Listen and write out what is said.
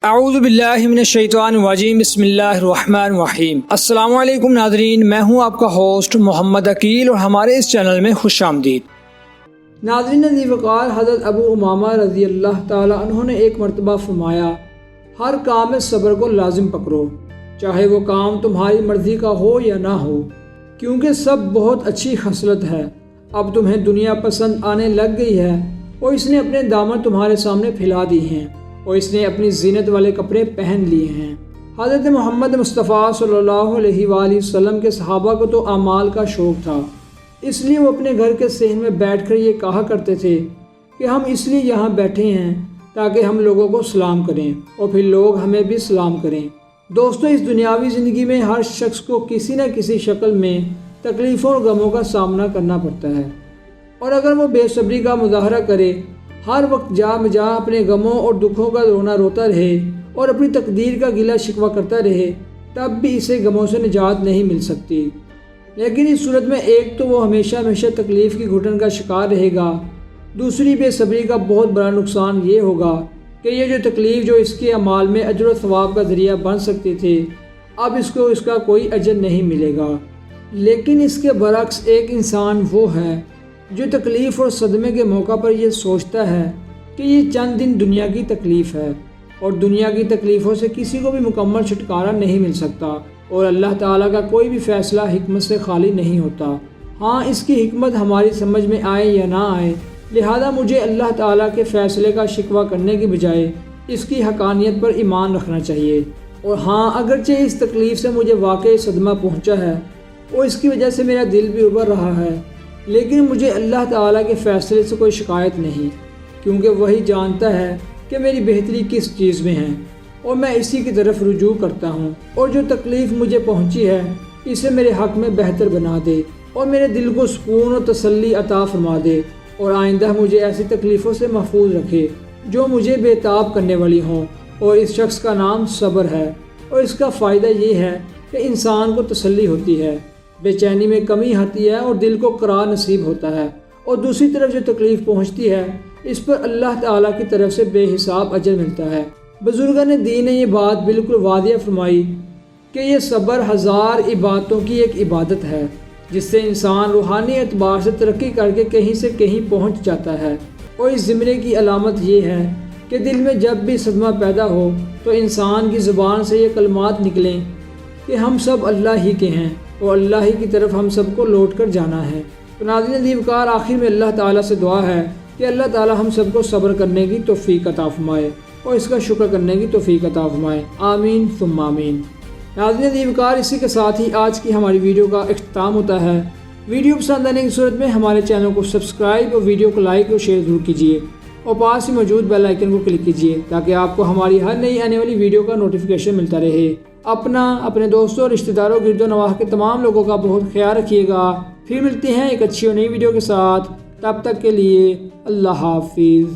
اعوذ باللہ من الشیطان الرجیم، بسم اللہ الرحمن الرحیم۔ السلام علیکم ناظرین، میں ہوں آپ کا ہوسٹ محمد عقیل اور ہمارے اس چینل میں خوش آمدید۔ ناظرین عزیز وقار، حضرت ابو امامہ رضی اللہ تعالی عنہ نے ایک مرتبہ فرمایا، ہر کام میں صبر کو لازم پکڑو، چاہے وہ کام تمہاری مرضی کا ہو یا نہ ہو، کیونکہ سب بہت اچھی خصلت ہے۔ اب تمہیں دنیا پسند آنے لگ گئی ہے اور اس نے اپنے دامن تمہارے سامنے پھیلا دی ہیں اور اس نے اپنی زینت والے کپڑے پہن لیے ہیں۔ حضرت محمد مصطفیٰ صلی اللہ علیہ وآلہ وسلم کے صحابہ کو تو اعمال کا شوق تھا، اس لیے وہ اپنے گھر کے صحن میں بیٹھ کر یہ کہا کرتے تھے کہ ہم اس لیے یہاں بیٹھے ہیں تاکہ ہم لوگوں کو سلام کریں اور پھر لوگ ہمیں بھی سلام کریں۔ دوستو، اس دنیاوی زندگی میں ہر شخص کو کسی نہ کسی شکل میں تکلیفوں اور غموں کا سامنا کرنا پڑتا ہے، اور اگر وہ بے صبری کا مظاہرہ کرے، ہر وقت جا بجا اپنے غموں اور دکھوں کا رونا روتا رہے اور اپنی تقدیر کا گلہ شکوہ کرتا رہے، تب بھی اسے غموں سے نجات نہیں مل سکتی۔ لیکن اس صورت میں ایک تو وہ ہمیشہ تکلیف کی گھٹن کا شکار رہے گا، دوسری بے صبری کا بہت بڑا نقصان یہ ہوگا کہ یہ جو تکلیف جو اس کے اعمال میں اجر و ثواب کا ذریعہ بن سکتے تھے، اب اس کو اس کا کوئی اجر نہیں ملے گا۔ لیکن اس کے برعکس ایک انسان وہ ہے جو تکلیف اور صدمے کے موقع پر یہ سوچتا ہے کہ یہ چند دن دنیا کی تکلیف ہے اور دنیا کی تکلیفوں سے کسی کو بھی مکمل چھٹکارا نہیں مل سکتا، اور اللہ تعالیٰ کا کوئی بھی فیصلہ حکمت سے خالی نہیں ہوتا۔ ہاں، اس کی حکمت ہماری سمجھ میں آئے یا نہ آئے، لہذا مجھے اللہ تعالیٰ کے فیصلے کا شکوہ کرنے کی بجائے اس کی حقانیت پر ایمان رکھنا چاہیے۔ اور ہاں، اگرچہ اس تکلیف سے مجھے واقعی صدمہ پہنچا ہے اور اس کی وجہ سے میرا دل بھی ابھر رہا ہے، لیکن مجھے اللہ تعالیٰ کے فیصلے سے کوئی شکایت نہیں، کیونکہ وہی جانتا ہے کہ میری بہتری کس چیز میں ہے اور میں اسی کی طرف رجوع کرتا ہوں، اور جو تکلیف مجھے پہنچی ہے اسے میرے حق میں بہتر بنا دے اور میرے دل کو سکون و تسلی عطا فرما دے، اور آئندہ مجھے ایسی تکلیفوں سے محفوظ رکھے جو مجھے بے تاب کرنے والی ہوں۔ اور اس شخص کا نام صبر ہے، اور اس کا فائدہ یہ ہے کہ انسان کو تسلی ہوتی ہے، بے چینی میں کمی آتی ہے اور دل کو قرار نصیب ہوتا ہے، اور دوسری طرف جو تکلیف پہنچتی ہے اس پر اللہ تعالیٰ کی طرف سے بے حساب اجر ملتا ہے۔ بزرگان دین نے یہ بات بالکل واضح فرمائی کہ یہ صبر ہزار عبادتوں کی ایک عبادت ہے، جس سے انسان روحانی اعتبار سے ترقی کر کے کہیں سے کہیں پہنچ جاتا ہے۔ اور اس زمرے کی علامت یہ ہے کہ دل میں جب بھی صدمہ پیدا ہو تو انسان کی زبان سے یہ کلمات نکلیں کہ ہم سب اللہ ہی کے ہیں اور اللہ ہی کی طرف ہم سب کو لوٹ کر جانا ہے۔ تو ناظرین عزیز وقار، آخر میں اللہ تعالیٰ سے دعا ہے کہ اللہ تعالیٰ ہم سب کو صبر کرنے کی توفیق عطا فرمائے اور اس کا شکر کرنے کی توفیق عطا فرمائے، آمین ثم آمین۔ ناظرین عزیز وقار، اسی کے ساتھ ہی آج کی ہماری ویڈیو کا اختتام ہوتا ہے۔ ویڈیو پسند آنے کی صورت میں ہمارے چینل کو سبسکرائب اور ویڈیو کو لائک اور شیئر ضرور کیجیے، اور پاس ہی موجود بیل آئیکن کو کلک کیجیے تاکہ آپ کو ہماری ہر نئی آنے والی ویڈیو کا نوٹیفیکیشن ملتا رہے۔ اپنے دوستوں اور رشتہ داروں گرد و نواح کے تمام لوگوں کا بہت خیال رکھیے گا۔ پھر ملتے ہیں ایک اچھی اور نئی ویڈیو کے ساتھ، تب تک کے لیے اللہ حافظ۔